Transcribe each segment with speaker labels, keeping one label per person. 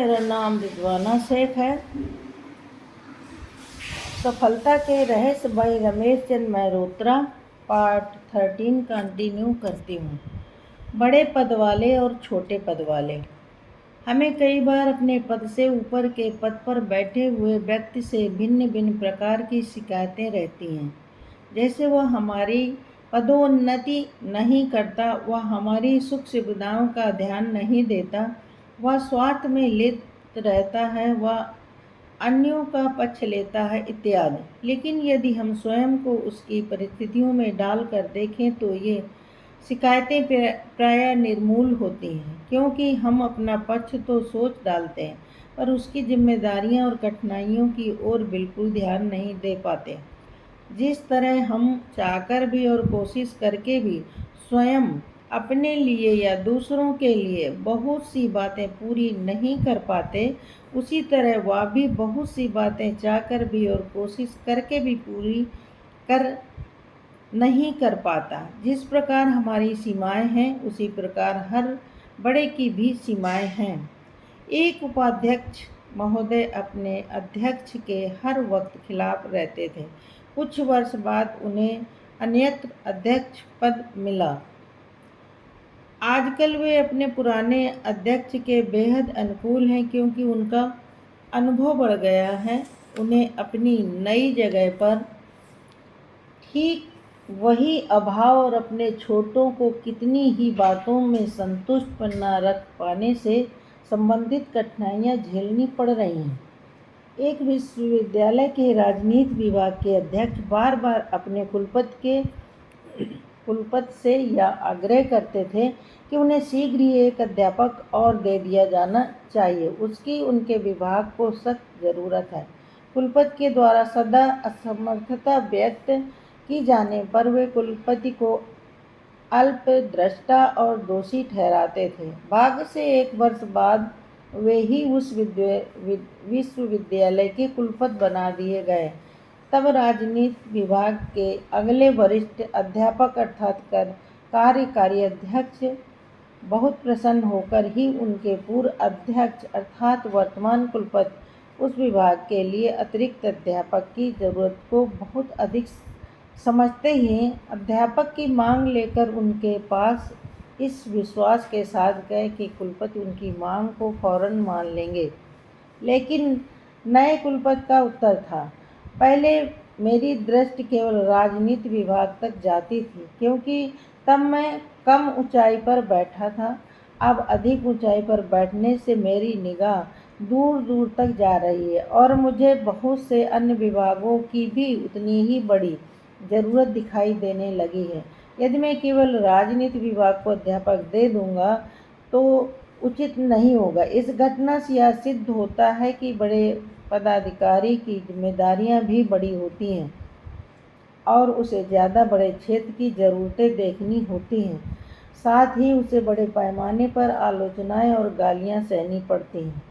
Speaker 1: मेरा नाम रिजवाना शेख है। सफलता के रहस्य by Ramesh Chand Mehrotra part 13 continue करती हूँ। बड़े पद वाले और छोटे पद वाले। हमें कई बार अपने पद से ऊपर के पद पर बैठे हुए व्यक्ति से भिन्न भिन्न प्रकार की शिकायतें रहती हैं। जैसे वह हमारी पदोन्नति नहीं करता, वह हमारी सुख सुविधाओं का ध्यान नहीं देता, वह स्वार्थ में लिप्त रहता है, वह अन्यों का पक्ष लेता है इत्यादि। लेकिन यदि हम स्वयं को उसकी परिस्थितियों में डालकर देखें तो ये शिकायतें प्रायः निर्मूल होती हैं, क्योंकि हम अपना पक्ष तो सोच डालते हैं पर उसकी जिम्मेदारियां और कठिनाइयों की ओर बिल्कुल ध्यान नहीं दे पाते। जिस तरह हम चाहकर भी और कोशिश करके भी स्वयं अपने लिए या दूसरों के लिए बहुत सी बातें पूरी नहीं कर पाते, उसी तरह वह भी बहुत सी बातें चाहकर भी और कोशिश करके भी पूरी कर नहीं कर पाता। जिस प्रकार हमारी सीमाएं हैं, उसी प्रकार हर बड़े की भी सीमाएं हैं। एक उपाध्यक्ष महोदय अपने अध्यक्ष के हर वक्त खिलाफ रहते थे। कुछ वर्ष बाद उन्हें अन्यत्र अध्यक्ष पद मिला। आजकल वे अपने पुराने अध्यक्ष के बेहद अनुकूल हैं, क्योंकि उनका अनुभव बढ़ गया है। उन्हें अपनी नई जगह पर ठीक वही अभाव और अपने छोटों को कितनी ही बातों में संतुष्ट न रख पाने से संबंधित कठिनाइयां झेलनी पड़ रही हैं। एक विश्वविद्यालय के राजनीति विभाग के अध्यक्ष बार बार अपने कुलपति से यह आग्रह करते थे कि उन्हें शीघ्र ही एक अध्यापक और दे दिया जाना चाहिए। उसकी उनके विभाग को सख्त जरूरत है। कुलपति के द्वारा सदा असमर्थता व्यक्त की जाने पर वे कुलपति को अल्पद्रष्टा और दोषी ठहराते थे। भाग्य से एक वर्ष बाद वे ही उस विश्वविद्यालय के कुलपति बना दिए गए। तब राजनीति विभाग के अगले वरिष्ठ अध्यापक अर्थात कार्यकारी अध्यक्ष बहुत प्रसन्न होकर ही उनके पूर्व अध्यक्ष अर्थात वर्तमान कुलपति उस विभाग के लिए अतिरिक्त अध्यापक की जरूरत को बहुत अधिक समझते ही अध्यापक की मांग लेकर उनके पास इस विश्वास के साथ गए कि कुलपति उनकी मांग को फौरन मान लेंगे। लेकिन नए कुलपति का उत्तर था, पहले मेरी दृष्टि केवल राजनीति विभाग तक जाती थी, क्योंकि तब मैं कम ऊंचाई पर बैठा था। अब अधिक ऊंचाई पर बैठने से मेरी निगाह दूर दूर तक जा रही है और मुझे बहुत से अन्य विभागों की भी उतनी ही बड़ी जरूरत दिखाई देने लगी है। यदि मैं केवल राजनीति विभाग को अध्यापक दे दूंगा तो उचित नहीं होगा। इस घटना से यह सिद्ध होता है कि बड़े पदाधिकारी की जिम्मेदारियां भी बड़ी होती हैं और उसे ज़्यादा बड़े क्षेत्र की ज़रूरतें देखनी होती हैं। साथ ही उसे बड़े पैमाने पर आलोचनाएं और गालियां सहनी पड़ती हैं।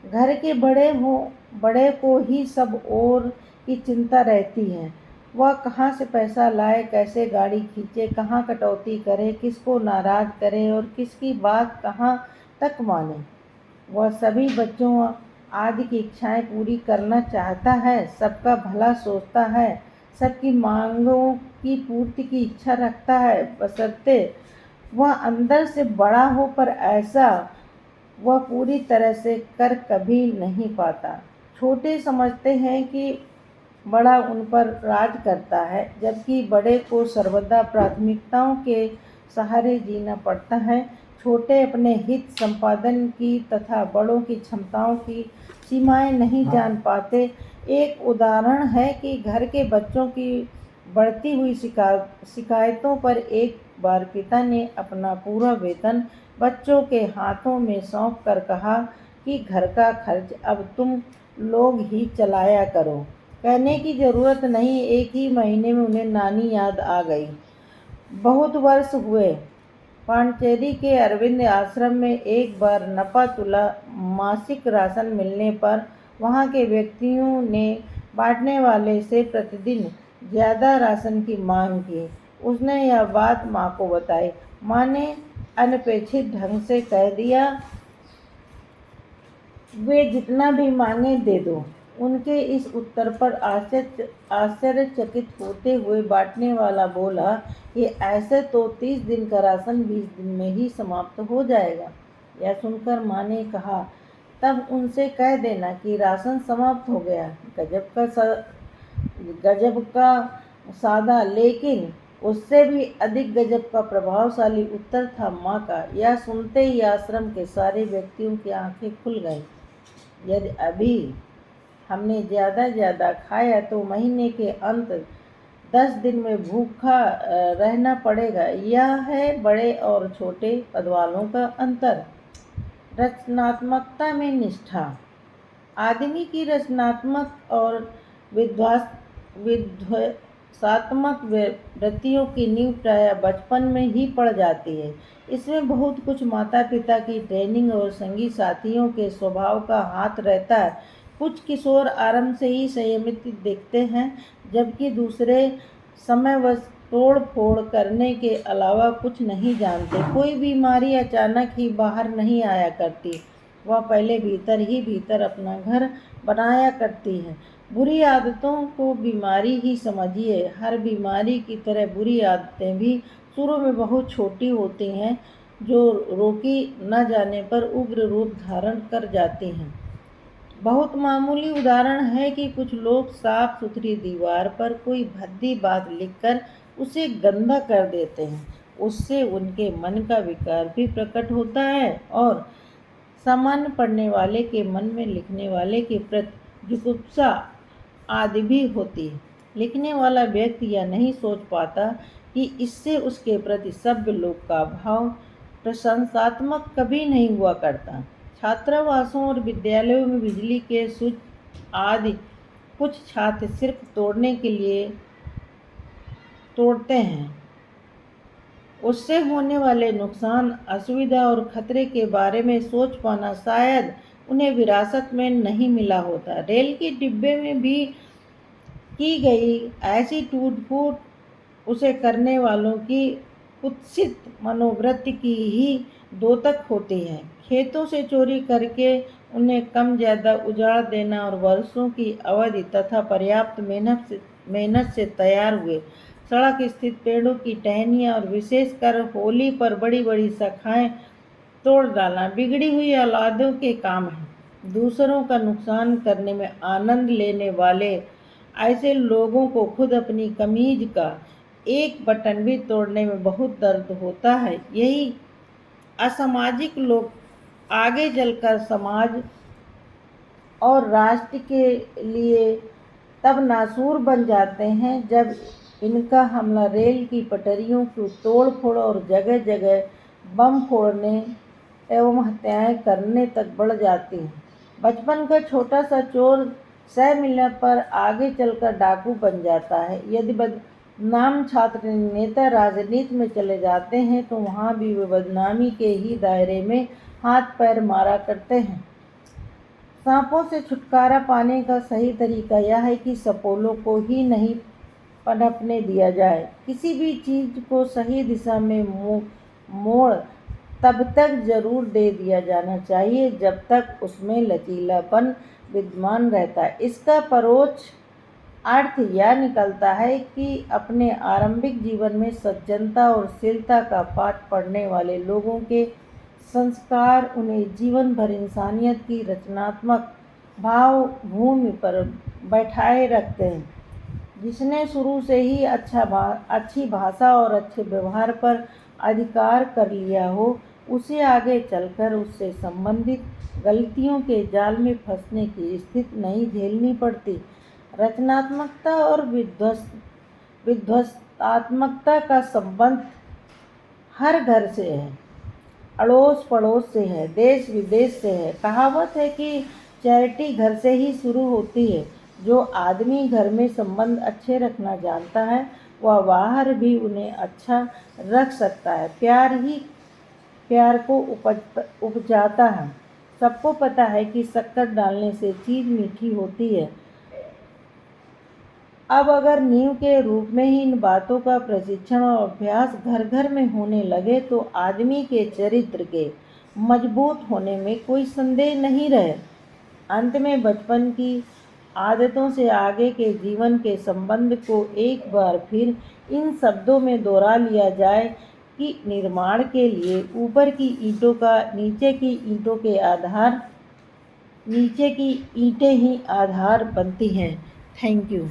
Speaker 1: घर के बड़े को ही सब ओर की चिंता रहती है। वह कहाँ से पैसा लाए, कैसे गाड़ी खींचे, कहाँ कटौती करे, किसको नाराज करे और किसकी बात कहाँ तक माने। वह सभी बच्चों आदि की इच्छाएं पूरी करना चाहता है, सबका भला सोचता है, सबकी मांगों की पूर्ति की इच्छा रखता है, बशर्ते वह अंदर से बड़ा हो, पर ऐसा वह पूरी तरह से कर कभी नहीं पाता। छोटे समझते हैं कि बड़ा उन पर राज करता है, जबकि बड़े को सर्वदा प्राथमिकताओं के सहारे जीना पड़ता है। छोटे अपने हित संपादन की तथा बड़ों की क्षमताओं की सीमाएं नहीं जान पाते। एक उदाहरण है कि घर के बच्चों की बढ़ती हुई शिकायतों पर एक बार पिता ने अपना पूरा वेतन बच्चों के हाथों में सौंप कर कहा कि घर का खर्च अब तुम लोग ही चलाया करो। कहने की ज़रूरत नहीं, एक ही महीने में उन्हें नानी याद आ गई। बहुत वर्ष हुए। पांडिचेरी के अरविंद आश्रम में एक बार नपा तुला मासिक राशन मिलने पर वहाँ के व्यक्तियों ने बांटने वाले से प्रतिदिन ज़्यादा राशन की मांग की। उसने यह बात माँ को बताई। माँ ने अनपेक्षित ढंग से कह दिया, वे जितना भी मांगे दे दो। उनके इस उत्तर पर आश्चर्यचकित होते हुए बांटने वाला बोला, ये ऐसे तो 30 दिन का राशन 20 दिन में ही समाप्त हो जाएगा। यह सुनकर माँ ने कहा, तब उनसे कह देना कि राशन समाप्त हो गया। गजब का सादा लेकिन उससे भी अधिक गजब का प्रभावशाली उत्तर था माँ का। यह सुनते ही आश्रम के सारे व्यक्तियों की आंखें खुल गईं। यदि अभी हमने ज़्यादा खाया तो महीने के अंत 10 दिन में भूखा रहना पड़ेगा। यह है बड़े और छोटे पद वालों का अंतर। रचनात्मकता में निष्ठा। आदमी की रचनात्मक और विध्वंसात्मक वृत्तियों की नींव प्रायः बचपन में ही पड़ जाती है। इसमें बहुत कुछ माता पिता की ट्रेनिंग और संगी साथियों के स्वभाव का हाथ रहता है। कुछ किशोर आरंभ से ही संयमित दिखते हैं, जबकि दूसरे समयवश तोड़ फोड़ करने के अलावा कुछ नहीं जानते। कोई बीमारी अचानक ही बाहर नहीं आया करती, वह पहले भीतर ही भीतर अपना घर बनाया करती है। बुरी आदतों को बीमारी ही समझिए। हर बीमारी की तरह बुरी आदतें भी शुरू में बहुत छोटी होती हैं, जो रोकी न जाने पर उग्र रूप धारण कर जाती हैं। बहुत मामूली उदाहरण है कि कुछ लोग साफ सुथरी दीवार पर कोई भद्दी बात लिखकर उसे गंदा कर देते हैं। उससे उनके मन का विकार भी प्रकट होता है और सामान्य पढ़ने वाले के मन में लिखने वाले के प्रति जुगुप्सा आदि भी होती है। लिखने वाला व्यक्ति यह नहीं सोच पाता कि इससे उसके प्रति सभ्य लोग का भाव प्रशंसात्मक कभी नहीं हुआ करता। छात्रावासों और विद्यालयों में बिजली के स्विच आदि कुछ छात्र सिर्फ तोड़ने के लिए तोड़ते हैं। उससे होने वाले नुकसान, असुविधा और खतरे के बारे में सोच पाना शायद उन्हें विरासत में नहीं मिला होता। रेल के डिब्बे में भी की गई ऐसी टूट फूट उसे करने वालों की कुत्सित मनोवृत्ति की ही द्योतक होती है। खेतों से चोरी करके उन्हें कम ज़्यादा उजाड़ देना और वर्षों की अवधि तथा पर्याप्त मेहनत से तैयार हुए सड़क स्थित पेड़ों की टहनियाँ और विशेषकर होली पर बड़ी बड़ी शाखाएं तोड़ डालना बिगड़ी हुई औलादों के काम है। दूसरों का नुकसान करने में आनंद लेने वाले ऐसे लोगों को खुद अपनी कमीज का एक बटन भी तोड़ने में बहुत दर्द होता है। यही असामाजिक लोग आगे चलकर समाज और राष्ट्र के लिए तब नासूर बन जाते हैं जब इनका हमला रेल की पटरियों की तोड़ फोड़ और जगह जगह बम फोड़ने एवं हत्याएं करने तक बढ़ जाती हैं। बचपन का छोटा सा चोर सह मिलने पर आगे चलकर डाकू बन जाता है। यदि बदनाम छात्र नेता राजनीति में चले जाते हैं तो वहाँ भी वे बदनामी के ही दायरे में हाथ पैर मारा करते हैं। सांपों से छुटकारा पाने का सही तरीका यह है कि सपोलों को ही नहीं पनपने दिया जाए। किसी भी चीज़ को सही दिशा में मोड़ तब तक जरूर दे दिया जाना चाहिए जब तक उसमें लचीलापन विद्यमान रहता है। इसका परोक्ष अर्थ यह निकलता है कि अपने आरंभिक जीवन में सज्जनता और शीलता का पाठ पढ़ने वाले लोगों के संस्कार उन्हें जीवन भर इंसानियत की रचनात्मक भाव भूमि पर बैठाए रखते हैं। जिसने शुरू से ही अच्छी भाषा और अच्छे व्यवहार पर अधिकार कर लिया हो, उसे आगे चलकर उससे संबंधित गलतियों के जाल में फंसने की स्थिति नहीं झेलनी पड़ती। रचनात्मकता और विध्वंसात्मकता का संबंध हर घर से है, अड़ोस पड़ोस से है, देश विदेश से है। कहावत है कि चैरिटी घर से ही शुरू होती है। जो आदमी घर में संबंध अच्छे रखना जानता है, वह बाहर भी उन्हें अच्छा रख सकता है। प्यार ही प्यार को उपजाता है। सबको पता है कि शक्कर डालने से चीज़ मीठी होती है। अब अगर नींव के रूप में ही इन बातों का प्रशिक्षण और अभ्यास घर घर में होने लगे तो आदमी के चरित्र के मजबूत होने में कोई संदेह नहीं रहे। अंत में बचपन की आदतों से आगे के जीवन के संबंध को एक बार फिर इन शब्दों में दोहरा लिया जाए कि निर्माण के लिए ऊपर की ईंटों का नीचे की ईंटें ही आधार बनती हैं। Thank you.